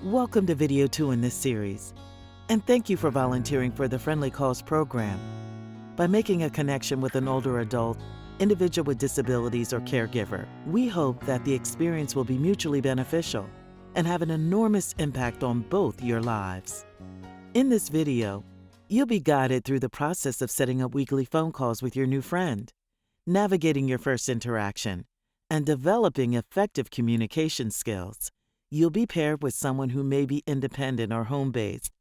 Welcome to video 2 in this series, and thank you for volunteering for the Friendly Calls program. By making a connection with an older adult, individual with disabilities, or caregiver, we hope that the experience will be mutually beneficial and have an enormous impact on both your lives. In this video, you'll be guided through the process of setting up weekly phone calls with your new friend, navigating your first interaction, and developing effective communication skills. You'll be paired with someone who may be independent or home-based,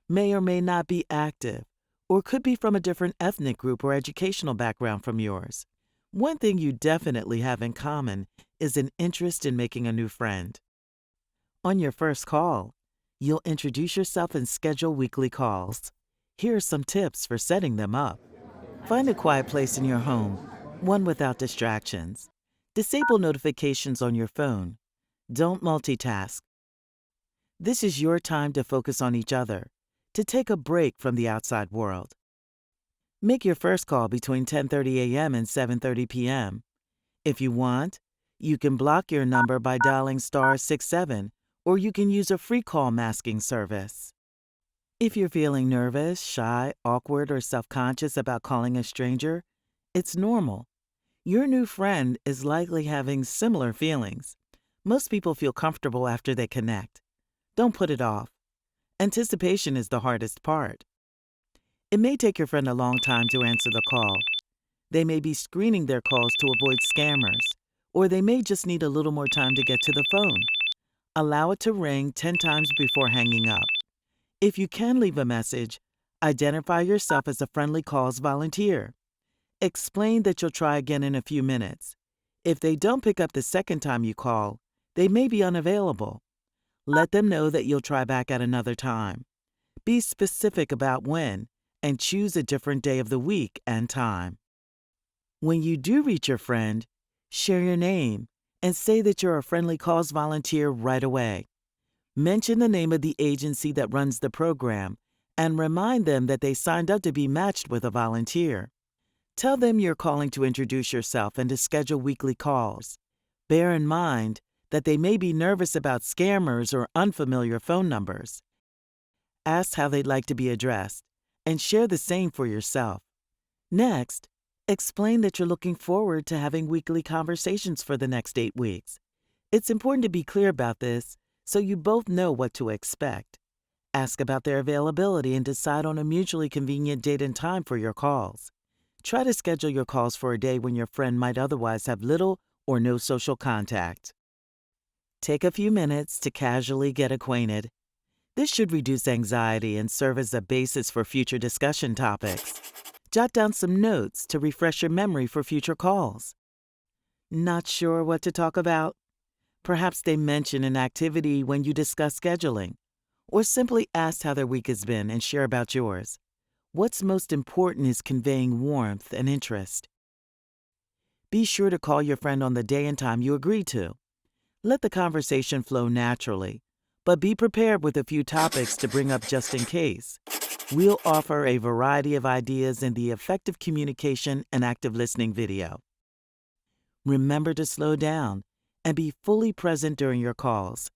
may or may not be active, or could be from a different ethnic group or educational background from yours. One thing you definitely have in common is an interest in making a new friend. On your first call, you'll introduce yourself and schedule weekly calls. Here are some tips for setting them up. Find a quiet place in your home, one without distractions. Disable notifications on your phone. Don't multitask. This is your time to focus on each other, to take a break from the outside world. Make your first call between 10:30 a.m. and 7:30 p.m. If you want, you can block your number by dialing *67, or you can use a free call masking service. If you're feeling nervous, shy, awkward, or self-conscious about calling a stranger, it's normal. Your new friend is likely having similar feelings. Most people feel comfortable after they connect. Don't put it off. Anticipation is the hardest part. It may take your friend a long time to answer the call. They may be screening their calls to avoid scammers, or they may just need a little more time to get to the phone. Allow it to ring 10 times before hanging up. If you can leave a message, identify yourself as a Friendly Calls volunteer. Explain that you'll try again in a few minutes. If they don't pick up the second time you call, they may be unavailable. Let them know that you'll try back at another time. Be specific about when, and choose a different day of the week and time. When you do reach your friend, share your name and say that you're a Friendly Calls volunteer right away. Mention the name of the agency that runs the program and remind them that they signed up to be matched with a volunteer. Tell them you're calling to introduce yourself and to schedule weekly calls. Bear in mind that they may be nervous about scammers or unfamiliar phone numbers. Ask how they'd like to be addressed, and share the same for yourself. Next, explain that you're looking forward to having weekly conversations for the next 8 weeks. It's important to be clear about this so you both know what to expect. Ask about their availability and decide on a mutually convenient date and time for your calls. Try to schedule your calls for a day when your friend might otherwise have little or no social contact. Take a few minutes to casually get acquainted. This should reduce anxiety and serve as a basis for future discussion topics. Jot down some notes to refresh your memory for future calls. Not sure what to talk about? Perhaps they mention an activity when you discuss scheduling, or simply ask how their week has been and share about yours. What's most important is conveying warmth and interest. Be sure to call your friend on the day and time you agreed to. Let the conversation flow naturally, but be prepared with a few topics to bring up just in case. We'll offer a variety of ideas in the Effective Communication and Active Listening video. Remember to slow down and be fully present during your calls,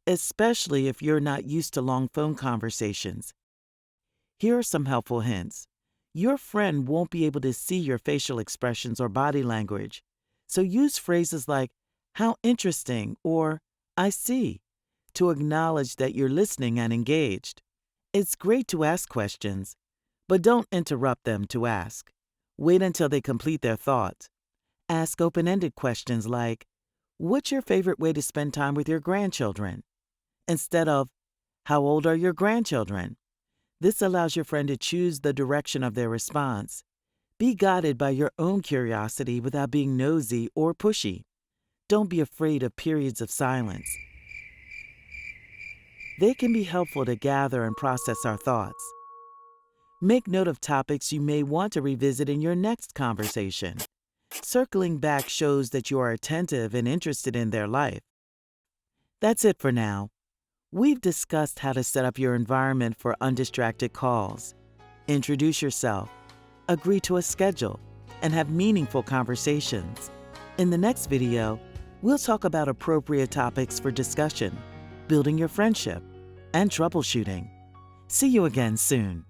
especially if you're not used to long phone conversations. Here are some helpful hints. Your friend won't be able to see your facial expressions or body language, so use phrases like, "How interesting," or "I see," to acknowledge that you're listening and engaged. It's great to ask questions, but don't interrupt them to ask. Wait until they complete their thought. Ask open-ended questions like, "What's your favorite way to spend time with your grandchildren?" instead of, "How old are your grandchildren?" This allows your friend to choose the direction of their response. Be guided by your own curiosity without being nosy or pushy. Don't be afraid of periods of silence. They can be helpful to gather and process our thoughts. Make note of topics you may want to revisit in your next conversation. Circling back shows that you are attentive and interested in their life. That's it for now. We've discussed how to set up your environment for undistracted calls. Introduce yourself, agree to a schedule, and have meaningful conversations. In the next video, we'll talk about appropriate topics for discussion, building your friendship, and troubleshooting. See you again soon.